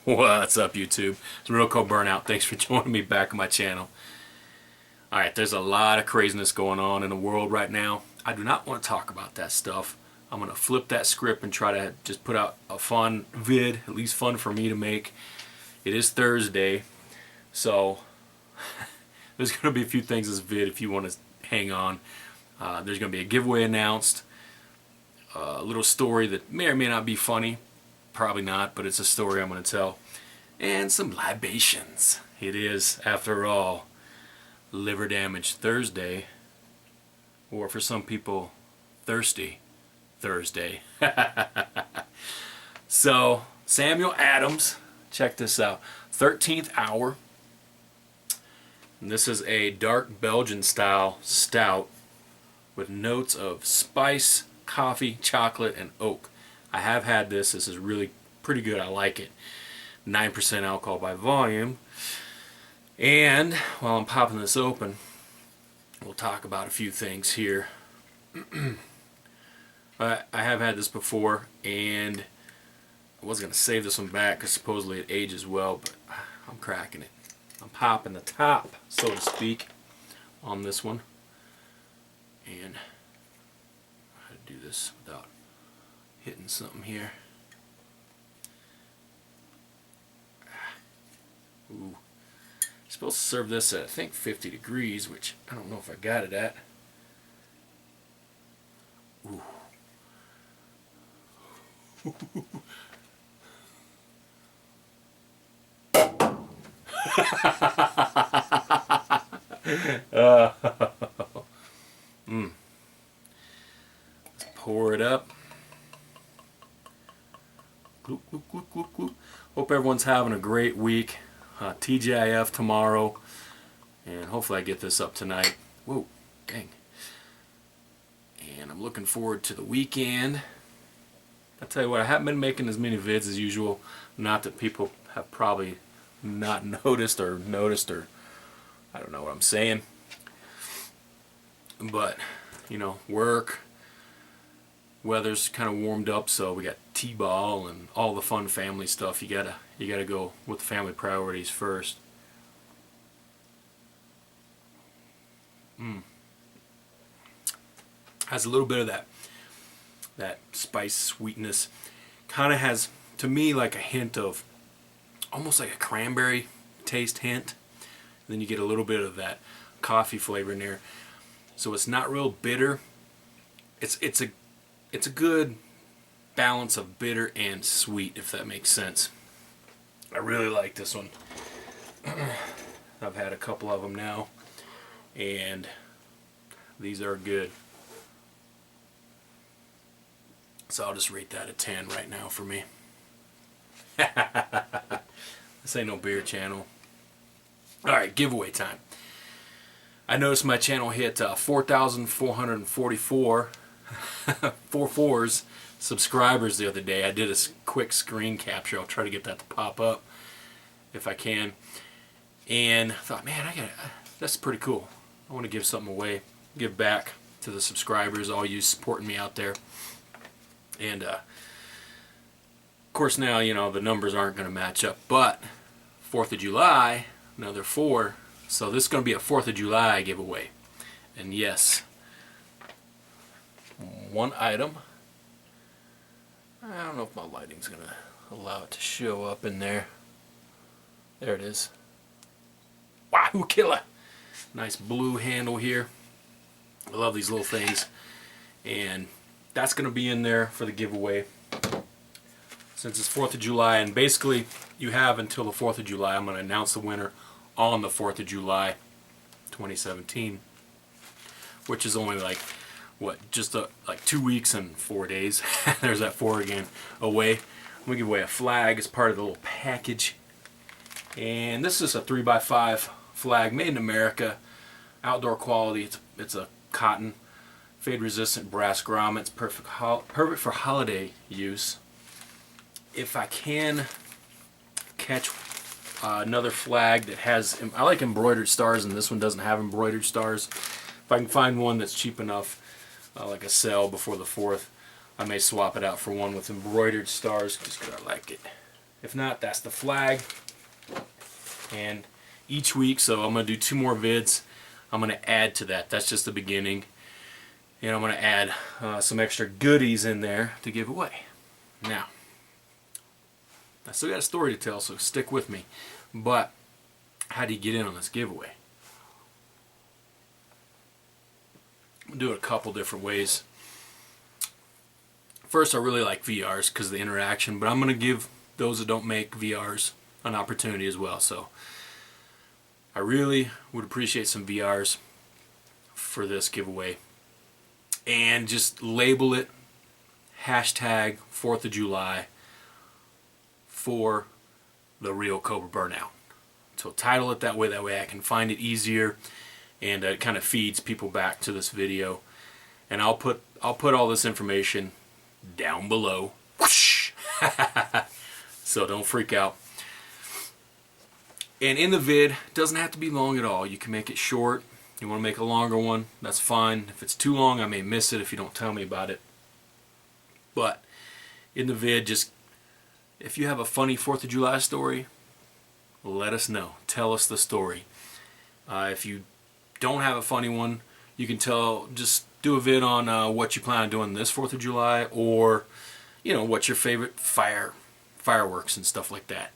What's up, YouTube? It's TheRealCobraBurnout. Thanks for joining me back on my channel. Alright, there's a lot of craziness going on in the world right now. I do not want to talk about that stuff. I'm going to flip that script and try to just put out a fun vid, at least fun for me to make. It is Thursday, so there's going to be a few things in this vid if you want to hang on. There's going to be a giveaway announced, a little story that may or may not be funny. Probably not, but it's a story I'm going to tell. And some libations. It is, after all, Liver Damage Thursday. Or for some people, Thirsty Thursday. So, Samuel Adams, check this out. 13th Hour. And this is a dark Belgian style stout with notes of spice, coffee, chocolate, and oak. I have had this. This is really pretty good. I like it. 9% alcohol by volume. And while I'm popping this open, we'll talk about a few things here. I have had this before, and I was going to save this one back because supposedly it ages well, but I'm cracking it. I'm popping the top, so to speak, on this one. And how to do this without hitting something here. Ooh. I'm supposed to serve this at, I think, 50 degrees, which I don't know if I got it at. Ooh. Let's pour it up. Gloop, gloop, gloop, gloop, gloop. Hope everyone's having a great week. TGIF tomorrow, and hopefully I get this up tonight. Whoa, dang. And I'm looking forward to the weekend. I'll tell you what, I haven't been making as many vids as usual. Not that people have probably not noticed, or I don't know what I'm saying. But, you know, work, weather's kind of warmed up, so we got t-ball and all the fun family stuff. You gotta go with the family priorities first. Has a little bit of that spice sweetness. Kind of has, to me, like a hint of almost like a cranberry taste hint. And then you get a little bit of that coffee flavor in there. So it's not real bitter. It's a good balance of bitter and sweet, if that makes sense. I really like this one. I've had a couple of them now, and these are good. So I'll just rate that a 10 right now for me. This ain't no beer channel. Alright, giveaway time. I noticed my channel hit 4,444 4/4s subscribers the other day. I did a quick screen capture. I'll try to get that to pop up if I can. And I thought, man, that's pretty cool. I want to give something away, give back to the subscribers, all you supporting me out there. And of course now, you know, the numbers aren't going to match up, but 4th of July, another 4, so this is going to be a 4th of July giveaway. And yes, one item. I don't know if my lighting's going to allow it to show up in there. There it is. Wahoo killer! Nice blue handle here. I love these little things. And that's going to be in there for the giveaway. Since it's 4th of July, and basically you have until the 4th of July. I'm going to announce the winner on the 4th of July 2017. Which is only like, what, just like 2 weeks and 4 days. There's that 4 again, away. I'm going to give away a flag as part of the little package. And this is a 3x5 flag made in America. Outdoor quality. It's a cotton, fade resistant brass grommet. It's perfect for holiday use. If I can catch another flag that has, I like embroidered stars, and this one doesn't have embroidered stars. If I can find one that's cheap enough, like a sale before the 4th, I may swap it out for one with embroidered stars just because I like it. If not, that's the flag. And each week, so I'm going to do 2 more vids. I'm going to add to that. That's just the beginning. And I'm going to add some extra goodies in there to give away. Now, I still got a story to tell, so stick with me. But how do you get in on this giveaway? I'm do it a couple different ways. First, I really like VRs because of the interaction, but I'm going to give those that don't make VRs an opportunity as well. So I really would appreciate some VRs for this giveaway. And just label it hashtag 4th of July for the real Cobra Burnout. So title it that way I can find it easier, and it kind of feeds people back to this video. And I'll put all this information down below. Whoosh! So don't freak out. And in the vid, it doesn't have to be long at all. You can make it short. You want to make a longer one, that's fine. If it's too long, I may miss it if you don't tell me about it. But in the vid, just if you have a funny 4th of July story, let us know. Tell us the story. If you don't have a funny one, you can just do a vid on what you plan on doing this 4th of July, or what's your favorite fireworks and stuff like that.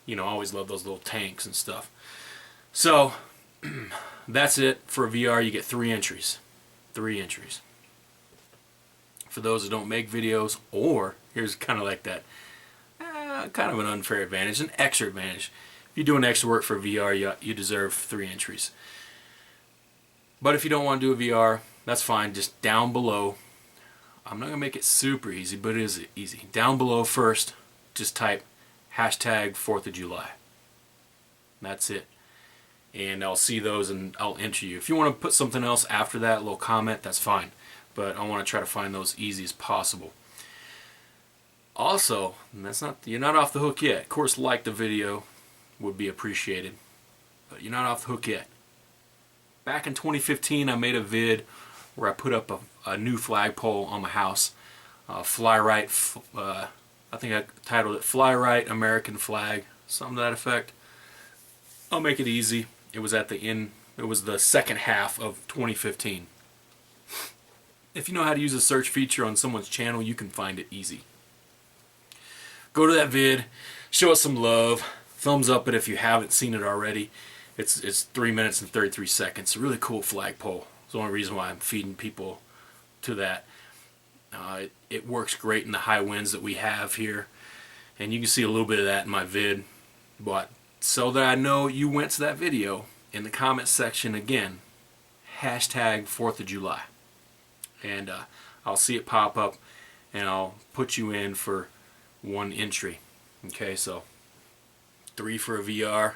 I always love those little tanks and stuff. So that's it for a VR. You get 3 entries. 3 entries. For those that don't make videos, or here's kind of like that, kind of an unfair advantage, an extra advantage. If you're doing extra work for VR, you deserve 3 entries. But if you don't want to do a VR, that's fine. Just down below, I'm not going to make it super easy, but it is easy. Down below first, just type hashtag 4th of July. That's it. And I'll see those and I'll enter you. If you want to put something else after that, a little comment, that's fine. But I want to try to find those easy as possible. Also, you're not off the hook yet. Of course, like the video would be appreciated, but you're not off the hook yet. Back in 2015, I made a vid where I put up a new flagpole on my house. Fly Right, I think I titled it Fly Right American Flag, something to that effect. I'll make it easy. It was at the end. It was the second half of 2015. If you know how to use a search feature on someone's channel, you can find it easy. Go to that vid, show us some love, thumbs up it if you haven't seen it already. It's 3 minutes and 33 seconds. A really cool flagpole. It's the only reason why I'm feeding people to that. It works great in the high winds that we have here, and you can see a little bit of that in my vid. But so that I know you went to that video, in the comment section again, hashtag 4th of July. And I'll see it pop up, and I'll put you in for 1 entry. Okay, so 3 for a VR,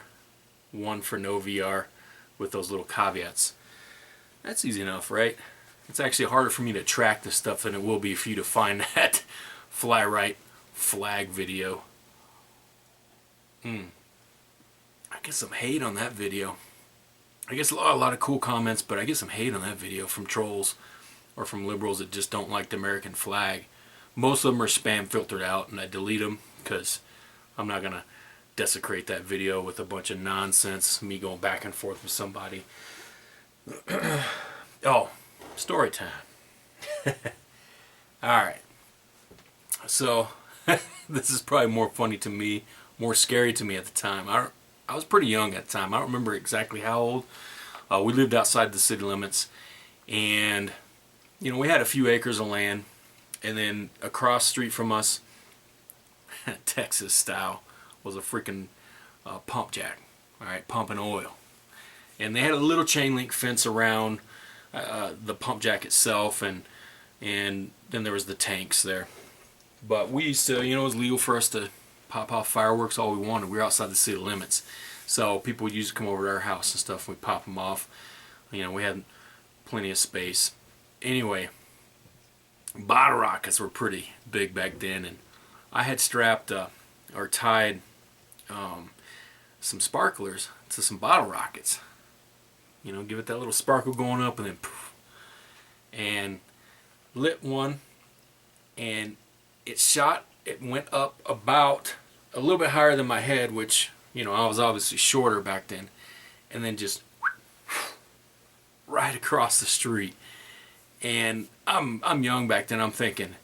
1 for no VR, with those little caveats. That's easy enough, right? It's actually harder for me to track this stuff than it will be for you to find that Fly Right flag video. I get some hate on that video. I guess a lot of cool comments, but I get some hate on that video from trolls or from liberals that just don't like the American flag. Most of them are spam filtered out, and I delete them because I'm not going to desecrate that video with a bunch of nonsense, me going back and forth with somebody. Oh, story time. Alright. So, this is probably more funny to me, more scary to me at the time. I was pretty young at the time. I don't remember exactly how old. We lived outside the city limits, and we had a few acres of land, and then across the street from us, Texas style, was a freaking pump jack, alright, pumping oil. And they had a little chain link fence around the pump jack itself, and then there was the tanks there. But we used to, it was legal for us to pop off fireworks all we wanted. We were outside the city limits, so people would usually come over to our house and stuff, and we'd pop them off. We had plenty of space. Anyway, bottle rockets were pretty big back then, and I had strapped or tied some sparklers to some bottle rockets. Give it that little sparkle going up, and then poof, and lit one, and it went up about a little bit higher than my head, which, you know, I was obviously shorter back then, and then just right across the street. And I'm young back then. I'm thinking,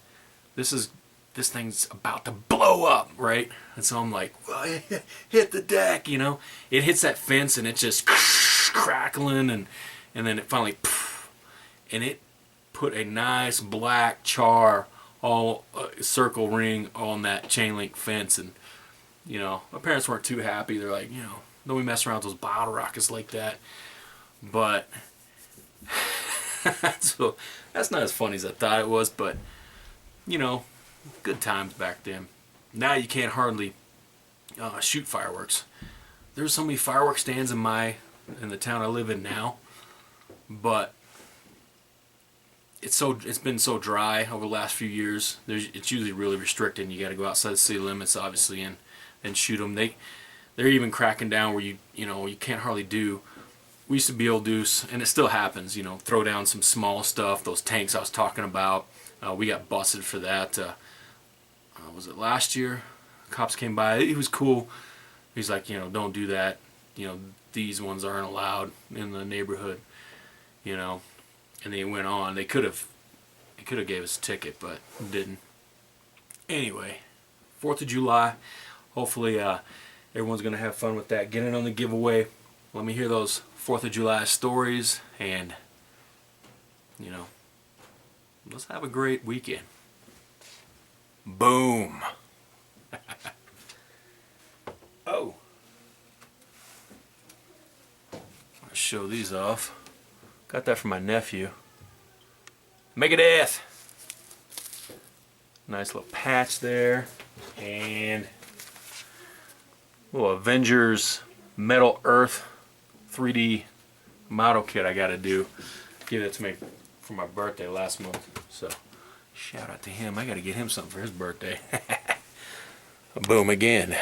this thing's about to blow up, right? And so I'm like, well, hit the deck, you know. It hits that fence and it's just crackling, and then it finally, and it put a nice black char all circle ring on that chain link fence. And you know, my parents weren't too happy. They're like, you know, don't we mess around with those bottle rockets like that. But so that's not as funny as I thought it was. But you know, good times back then. Now you can't hardly shoot fireworks. There's so many fireworks stands in the town I live in now, but it's been so dry over the last few years. It's usually really restricted. You got to go outside the city limits, obviously, and shoot them. They're even cracking down where you can't hardly do. We used to be able to do, and it still happens. You know, throw down some small stuff. Those tanks I was talking about. We got busted for that. Was it last year? Cops came by. He was cool. He's like, you know, don't do that. You know, these ones aren't allowed in the neighborhood. You know, and they went on. They could have gave us a ticket, but didn't. Anyway, 4th of July. Hopefully, everyone's gonna have fun with that. Get in on the giveaway. Let me hear those 4th of July stories, and you know, let's have a great weekend. Boom. Oh. I'll show these off. Got that from my nephew. Megadeth. Nice little patch there. And little Avengers Metal Earth 3D model kit I gotta do. Give it to me for my birthday last month. So shout out to him. I gotta get him something for his birthday. Boom again.